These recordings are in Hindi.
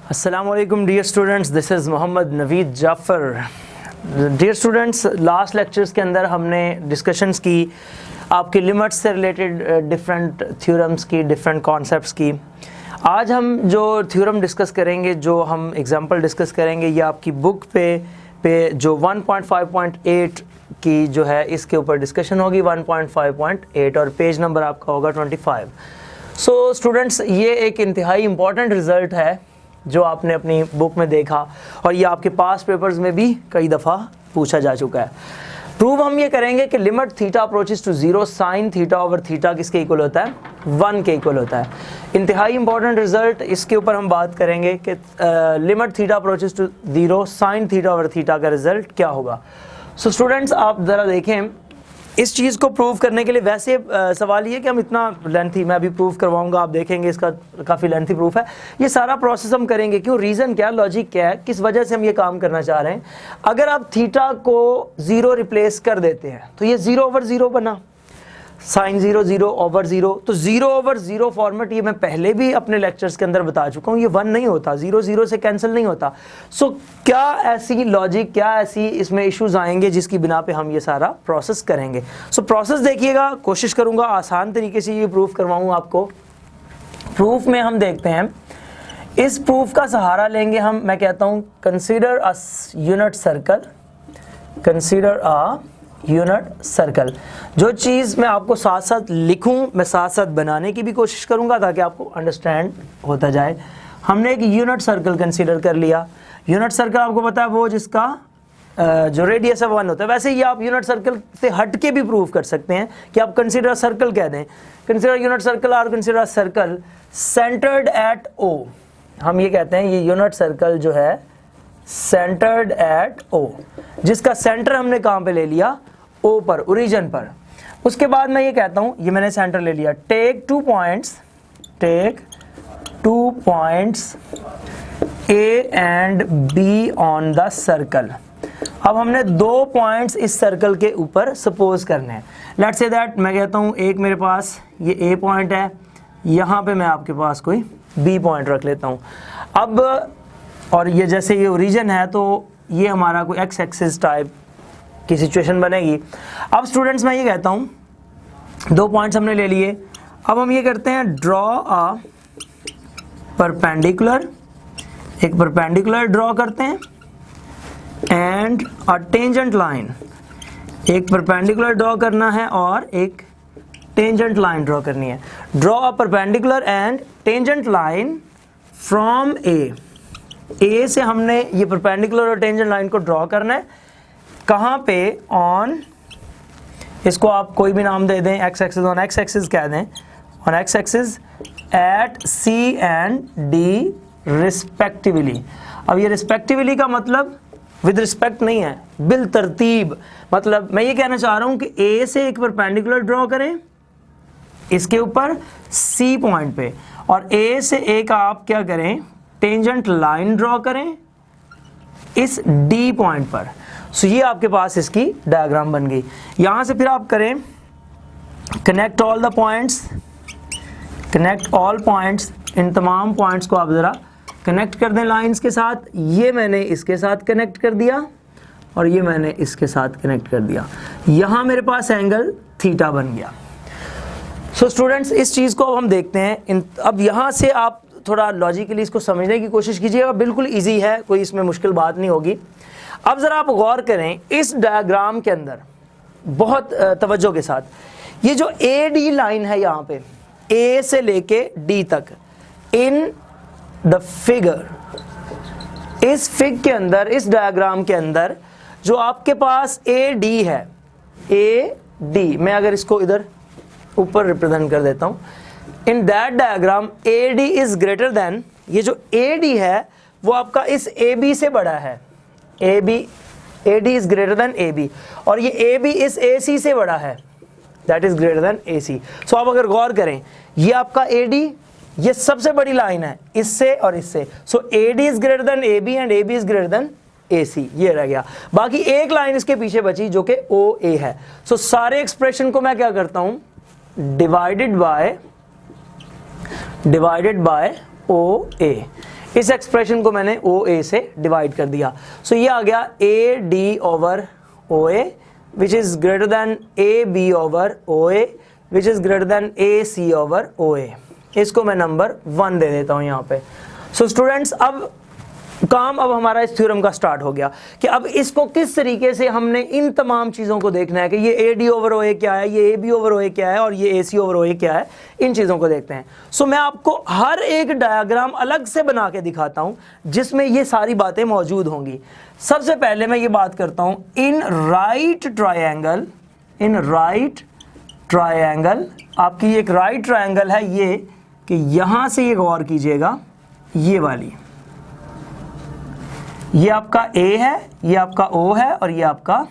Assalamualaikum dear students, this is Mohammad Naveed Jafar. Dear students, last lectures के अंदर हमने डिस्कशंस की आपकी लिमिट्स से रिलेटेड डिफरेंट थ्योरम्स की, डिफरेंट कॉन्सेप्ट्स की। आज हम जो थ्योरम डिस्कस करेंगे, जो हम एग्जांपल डिस्कस करेंगे, ये आपकी बुक पे जो 1.5.8 की जो है इसके ऊपर डिस्कशन होगी, 1.5.8, और पेज नंबर आपका होगा 25। सो स्टूडेंट्स, ये एक इंतहाई इम्पॉर्टेंट रिज़ल्ट है जो आपने अपनी बुक में देखा और ये आपके पास पेपर्स में भी कई दफ़ा पूछा जा चुका है। प्रूव हम ये करेंगे कि limit theta approaches to 0 sine theta over theta किसके इक्वल होता है? 1 के इक्वल होता है। इंतहाई इंपॉर्टेंट रिजल्ट, इसके ऊपर हम बात करेंगे कि limit theta approaches to 0 sine theta over theta का रिजल्ट क्या होगा। सो स्टूडेंट्स, आप ज़रा देखें इस चीज़ को प्रूव करने के लिए। वैसे सवाल ये कि हम इतना लेंथी, मैं अभी प्रूव करवाऊंगा, आप देखेंगे इसका काफ़ी लेंथी प्रूफ है। ये सारा प्रोसेस हम करेंगे क्यों, रीज़न क्या, लॉजिक क्या है, किस वजह से हम ये काम करना चाह रहे हैं। अगर आप थीटा को 0 रिप्लेस कर देते हैं तो ये 0 ओवर 0 बना, साइन 0 0 ओवर 0। तो 0 ओवर 0 फॉर्मेट ये मैं पहले भी अपने लेक्चर्स के अंदर बता चुका हूँ, ये 1 नहीं होता, 0 0 से कैंसिल नहीं होता। सो क्या ऐसी लॉजिक, क्या ऐसी इसमें इश्यूज आएंगे जिसकी बिना पे हम ये सारा प्रोसेस करेंगे। सो प्रोसेस देखिएगा, कोशिश करूँगा आसान तरीके से ये प्रूफ करवाऊँ आपको। प्रूफ में हम देखते हैं, इस प्रूफ का सहारा लेंगे हम। मैं कहता हूँ consider a unit circle, consider a unit circle. जो चीज़ मैं आपको साथ साथ लिखूं, मैं साथ साथ बनाने की भी कोशिश करूंगा ताकि आपको अंडरस्टैंड होता जाए। हमने एक यूनिट सर्कल कंसीडर कर लिया। यूनिट सर्कल आपको पता है वो जिसका जो रेडियस है 1 होता है। वैसे ही आप यूनिट सर्कल से हट के भी प्रूव कर सकते हैं कि आप कंसीडर सर्कल कह दें, कंसीडर यूनिट सर्कल और कंसीडर सर्कल सेंटर्ड एट ओ। हम ये कहते हैं ये यूनिट सर्कल जो है सेंटर्ड एट ओ, जिसका सेंटर हमने कहाँ पे ले लिया? ओ पर, ओरिजिन पर। उसके बाद मैं ये कहता हूँ, ये मैंने सेंटर ले लिया। Take 2 points A and B on the circle. अब हमने 2 पॉइंट्स इस सर्कल के ऊपर सपोज करने हैं। लेट्स से दैट मैं कहता हूँ एक मेरे पास ये ए पॉइंट है, यहाँ पे मैं आपके पास कोई बी पॉइंट रख लेता हूँ। अब और ये जैसे ये ओरिजिन है तो ये हमारा कोई एक्स एक्सिस टाइप की सिचुएशन बनेगी। अब स्टूडेंट्स मैं ये कहता हूँ 2 पॉइंट्स हमने ले लिए। अब हम ये करते हैं ड्रॉ अ परपेंडिकुलर, एक परपेंडिकुलर ड्रॉ करते हैं एंड अ टेंजेंट लाइन, एक परपेंडिकुलर ड्रॉ करना है और एक टेंजेंट लाइन ड्रॉ करनी है। Draw a perpendicular and tangent line from A से हमने ये परपेंडिकुलर और टेंजेंट लाइन को ड्रॉ करना है। कहाँ पे? ऑन, इसको आप कोई भी नाम दे दें, X axis, on X axis कह दें, on X axis at C and D respectively. अब ये रिस्पेक्टिवली का मतलब विद रिस्पेक्ट नहीं है, बिल तरतीब। मतलब मैं ये कहना चाह रहा हूँ कि ए से एक परपेंडिकुलर ड्रॉ करें इसके ऊपर सी पॉइंट पे, और ए से एक आप क्या करें, टेंजेंट लाइन ड्रॉ करें इस डी पॉइंट पर। सो ये आपके पास इसकी डायग्राम बन गई। यहां से फिर आप करें connect all the points, connect all points, इन तमाम पॉइंट्स को आप ज़रा कनेक्ट कर दें लाइंस के साथ। ये मैंने इसके साथ कनेक्ट कर दिया और ये मैंने इसके साथ कनेक्ट कर दिया। यहां मेरे पास एंगल थीटा बन गया। सो स्टूडेंट्स, इस चीज़ को अब हम देखते हैं। अब यहाँ से आप थोड़ा लॉजिकली इसको समझने की कोशिश कीजिएगा। बिल्कुल इजी है, कोई इसमें मुश्किल बात नहीं होगी। अब ज़रा आप गौर करें इस डायग्राम के अंदर बहुत तवज्जो के साथ, ये जो ए डी लाइन है यहाँ पे, ए से लेके डी तक, इन द फिगर, इस फिग के अंदर, इस डायग्राम के अंदर जो आपके पास ए डी है, ए डी, मैं अगर इसको इधर ऊपर रिप्रेजेंट कर देता हूँ, in that diagram A D is greater then, ये जो ए डी है वो आपका इस ए बी से बड़ा है। A B, A D is greater than A B, और ये ए बी इस ए सी से बड़ा है, that is greater than A सी। सो आप अगर गौर करें, ये आपका ए डी, ये सबसे बड़ी लाइन है इससे और इससे। So A D is greater than A B and A B is greater than A C, ये रह गया। बाकी एक लाइन इसके पीछे बची जो कि ओ ए है। सो सारे एक्सप्रेशन को मैं क्या करता हूं, डिवाइडेड बाय ओ ए। इस एक्सप्रेशन को मैंने ओ ए से डिवाइड कर दिया। सो ये आ गया A D over O A which is greater than A B over O A which is greater than A C over O A. इसको मैं नंबर 1 दे देता हूं यहाँ पे। सो स्टूडेंट्स अब काम अब हमारा इस थ्योरम का स्टार्ट हो गया कि अब इसको किस तरीके से हमने इन तमाम चीज़ों को देखना है कि ये ए डी ओवर ओ ए क्या है, ये ए बी ओवर ओ ए क्या है और ये ए सी ओवर ओ ए क्या है, इन चीज़ों को देखते हैं। सो मैं आपको हर एक डायग्राम अलग से बना के दिखाता हूँ जिसमें ये सारी बातें मौजूद होंगी। सबसे पहले मैं ये बात करता हूँ इन राइट ट्रायंगल, आपकी एक राइट ट्रायंगल है ये कि यहाँ से ये गौर कीजिएगा, ये वाली, ये आपका A है, ये आपका O है और ये आपका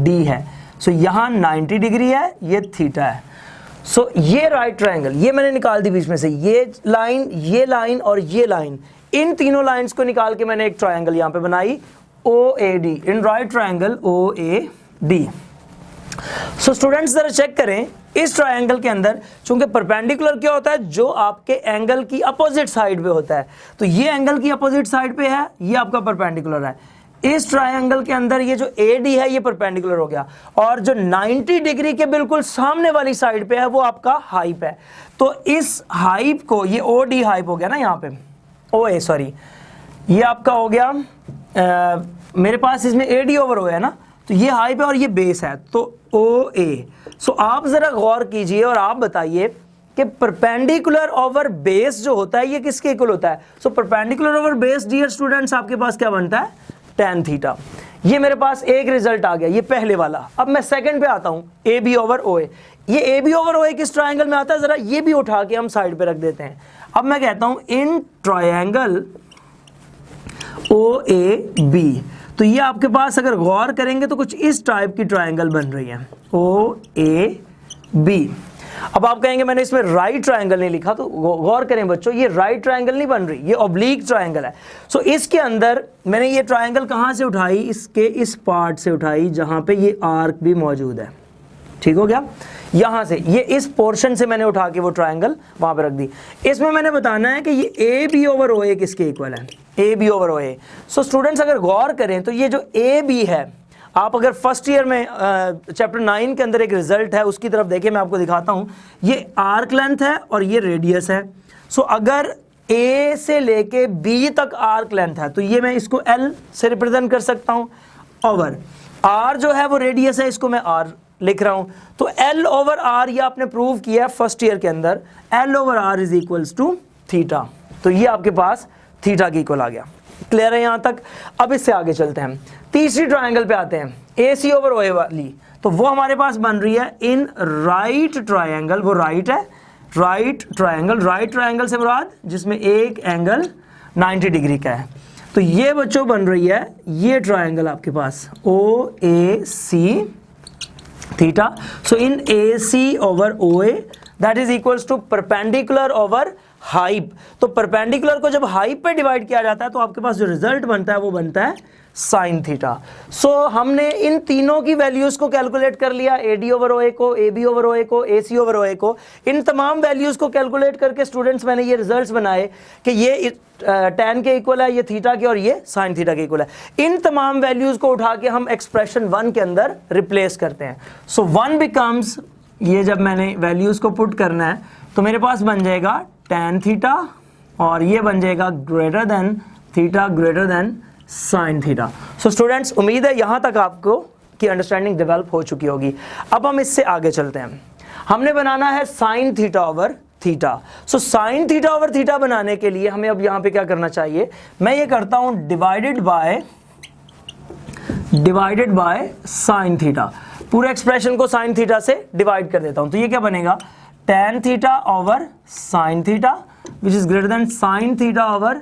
D है। सो यहाँ 90 डिग्री है, ये थीटा है। सो ये राइट ट्रायंगल, ये मैंने निकाल दी बीच में से, ये लाइन और ये लाइन, इन तीनों लाइंस को निकाल के मैंने एक ट्रायंगल यहाँ पे बनाई OAD, in right triangle OAD। So students जरा चेक करें इस ट्रायंगल के अंदर, चूंकि परपेंडिकुलर क्या होता है, जो आपके एंगल की अपोजिट साइड पे होता है, तो ये एंगल की अपोजिट साइड पे है, ये आपका परपेंडिकुलर है। इस ट्रायंगल के अंदर ये जो AD है ये परपेंडिकुलर हो गया, और जो 90 डिग्री के बिल्कुल सामने वाली साइड पे है वो आपका हाइप है। तो इस हाइप को, ये OD हाइप हो गया ना यहाँ पे, OA सॉरी, ये आपका हो गया मेरे पास इसमें AD ओवर O है ना, तो ये हाइप है और ये बेस है, तो OA। सो आप जरा गौर कीजिए और आप बताइए कि परपेंडिकुलर ओवर बेस जो होता है ये किसके इक्वल होता है। So perpendicular over base dear students आपके पास क्या बनता है, tan थीटा। ये मेरे पास एक रिजल्ट आ गया, ये पहले वाला। अब मैं सेकंड पे आता हूं, AB ओवर OA। ये AB ओवर OA किस ट्रायंगल में आता है, जरा ये भी उठा के हम साइड पे रख देते हैं। अब मैं कहता हूं इन ट्रायंगल OAB, तो ये आपके पास अगर गौर करेंगे तो कुछ इस टाइप की ट्रायंगल बन रही है OAB। अब आप कहेंगे मैंने इसमें राइट ट्रायंगल नहीं लिखा, तो गौर करें बच्चों, ये राइट ट्रायंगल नहीं बन रही, ये ऑब्लिक ट्रायंगल है। सो इसके अंदर मैंने ये ट्रायंगल कहाँ से उठाई, इसके इस पार्ट से उठाई जहाँ पे ये आर्क भी मौजूद है। ठीक हो गया, यहाँ से ये इस पोर्शन से मैंने उठा के वो ट्रायंगल वहाँ पे रख दी। इसमें मैंने बताना है कि ये AB ओवर OA किसके इक्वल है, AB over OA। So students अगर गौर करें तो ये जो AB है, आप अगर फर्स्ट ईयर में चैप्टर 9 के अंदर एक रिजल्ट है उसकी तरफ देखिए, मैं आपको दिखाता हूँ, ये आर्क लेंथ है और ये रेडियस है। सो अगर A से लेके B तक आर्क लेंथ है तो ये मैं इसको L से रिप्रेजेंट कर सकता हूँ, ओवर R जो है वो रेडियस है, इसको मैं R लिख रहा हूं। तो L ओवर R ये आपने प्रूव किया फर्स्ट ईयर के अंदर, L over R is equals to theta. तो ये आपके पास थीटा की इक्वल आ गया। क्लियर है यहां तक। अब इससे आगे चलते हैं, तीसरी ट्रायंगल पे आते हैं, AC ओवर OA वाली। तो वो हमारे पास बन रही है इन राइट ट्रायंगल, वो राइट है, राइट ट्रायंगल से मुराद जिसमें एक एंगल 90 डिग्री का है। तो ये बच्चों बन रही है ये ट्रायंगल आपके पास OAC theta. So in AC over OA that is equals to perpendicular over hyp. तो परपेंडिकुलर को जब हाइप पे डिवाइड किया जाता है तो आपके पास जो रिजल्ट बनता है वो बनता है साइन थीटा। सो हमने इन तीनों की वैल्यूज को कैलकुलेट कर लिया, AD ओवर OA को, AB ओवर OA को, AC ओवर OA को। इन तमाम वैल्यूज को कैलकुलेट करके स्टूडेंट्स मैंने ये रिजल्ट्स बनाए कि ये tan के इक्वल है, ये थीटा के, और ये साइन थीटा के इक्वल है। इन तमाम वैल्यूज को उठा के हम एक्सप्रेशन 1 के अंदर रिप्लेस करते हैं। सो 1 बिकम्स, ये जब मैंने वैल्यूज को पुट करना है तो मेरे पास बन जाएगा tan थीटा और ये बन जाएगा greater than theta greater than sine theta. So students उम्मीद है यहां तक आपको की अंडरस्टैंडिंग डेवलप हो चुकी होगी। अब हम इससे आगे चलते हैं, हमने बनाना है sine theta over theta. So sine theta over theta बनाने के लिए हमें अब यहां पे क्या करना चाहिए, मैं ये करता हूं डिवाइडेड बाय साइन थीटा। पूरे एक्सप्रेशन को साइन थीटा से डिवाइड कर देता हूं, तो ये क्या बनेगा, tan theta over sine theta which is greater than sine theta over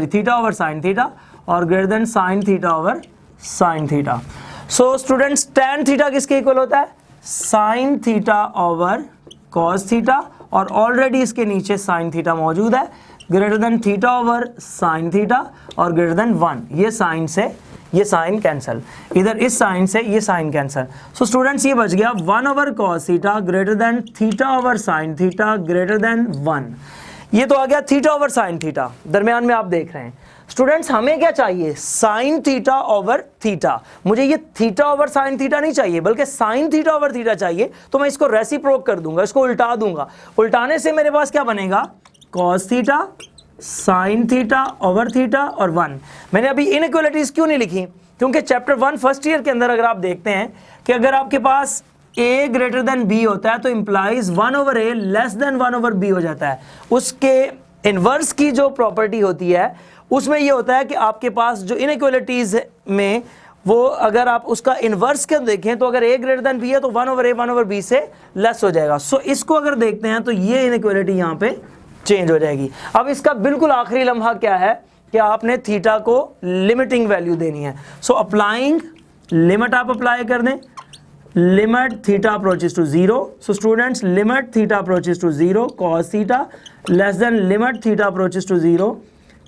theta over sine theta और greater than sine theta over sine theta. So students tan theta किसके इक्वल होता है, sine theta over cos theta, और ऑलरेडी इसके नीचे साइन थीटा मौजूद है, greater than theta over sine theta और ग्रेटर देन 1। ये साइन से ये साइन कैंसल, इधर इस साइन से ये साइन कैंसल। सो स्टूडेंट्स ये बच गया 1 over cos theta greater than theta over sine theta greater than 1। ये तो आ गया थीटा ओवर साइन थीटा, दरमियान में आप देख रहे हैं। स्टूडेंट्स हमें क्या चाहिए, साइन थीटा ओवर थीटा। मुझे ये थीटा ओवर साइन थीटा नहीं चाहिए, बल्कि साइन थीटा ओवर थीटा चाहिए। तो मैं इसको रेसिप्रोक कर दूंगा, इसको उल्टा दूंगा। उल्टाने से मेरे पास क्या बनेगा, cos theta sine theta over theta और 1। मैंने अभी इनइक्वालिटीज क्यों नहीं लिखी, क्योंकि चैप्टर 1 फर्स्ट ईयर के अंदर अगर आप देखते हैं कि अगर आपके पास a ग्रेटर देन b होता है तो implies 1 over a less than 1 over b हो जाता है। उसके इनवर्स की जो प्रॉपर्टी होती है उसमें ये होता है कि आपके पास जो इनइक्वालिटीज में वो अगर आप उसका इनवर्स के देखें तो अगर a ग्रेटर देन b है तो 1 ओवर a 1 ओवर b से लेस हो जाएगा। सो इसको अगर देखते हैं तो ये इनइक्वालिटी यहाँ पे चेंज हो जाएगी। अब इसका बिल्कुल आखिरी लम्हा क्या है कि आपने थीटा को लिमिटिंग वैल्यू देनी है। सो अप्लाइंग लिमिट आप अप्लाई कर दें, limit theta approaches to 0। So students limit theta approaches to 0 cos theta less than limit theta approaches to 0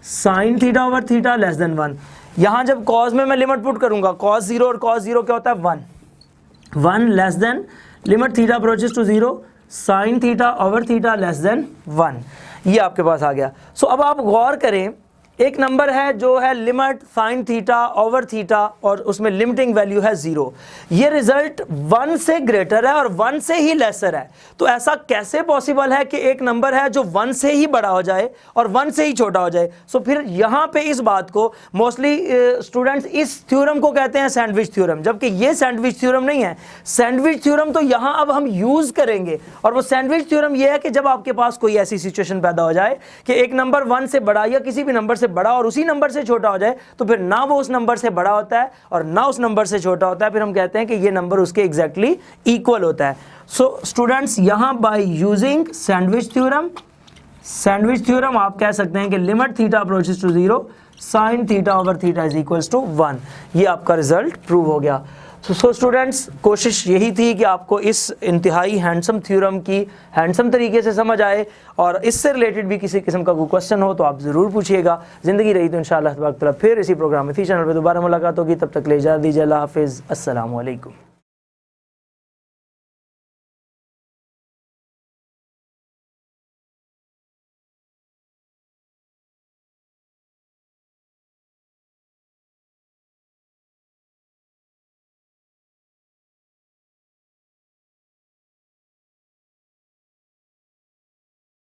sine theta over theta less than 1। यहाँ जब कॉस में मैं लिमिट पुट करूंगा, कॉस 0 और कॉस 0 क्या होता है 1 less than limit theta approaches to 0 sine theta over theta less than 1। ये आपके पास आ गया। सो अब आप गौर करें, एक नंबर है जो है limit sign theta over theta और उसमें लिमिटिंग वैल्यू है 0। ये रिजल्ट 1 से ग्रेटर है और 1 से ही लेसर है। तो ऐसा कैसे पॉसिबल है कि एक नंबर है जो 1 से ही बड़ा हो जाए और 1 से ही छोटा हो जाए। सो फिर यहाँ पे इस बात को मोस्टली स्टूडेंट्स इस थ्योरम को कहते हैं सैंडविच थ्योरम, जबकि ये सैंडविच थ्योरम नहीं है। सैंडविच थ्योरम तो यहाँ अब हम यूज करेंगे, और वो सैंडविच थ्योरम ये है कि जब आपके पास कोई ऐसी सिचुएशन पैदा हो जाए कि एक नंबर 1 से बड़ा या किसी भी नंबर से बड़ा और उसी नंबर से छोटा हो जाए, तो फिर ना वो उस नंबर से बड़ा होता है और ना उस नंबर से छोटा होता है, फिर हम कहते हैं कि ये नंबर उसके एग्जैक्टली इक्वल होता है। सो स्टूडेंट्स यहां बाय यूजिंग सैंडविच थ्योरम आप कह सकते हैं कि limit theta approaches to 0 sine theta over theta is equals to 1। ये आपका रिजल्ट प्रूव हो गया। सो स्टूडेंट्स कोशिश यही थी कि आपको इस इंतहाई हैंडसम थ्योरम की हैंडसम तरीके से समझ आए, और इससे रिलेटेड भी किसी किस्म का कोई क्वेश्चन हो तो आप ज़रूर पूछिएगा। ज़िंदगी रही तो इंशाअल्लाह तबारक तआला फिर इसी प्रोग्राम में इसी चैनल पर दोबारा मुलाकात होगी। तब तक ले इजाज़त दीजिए। अल्लाह हाफिज़। अस्सलामु अलैकुम।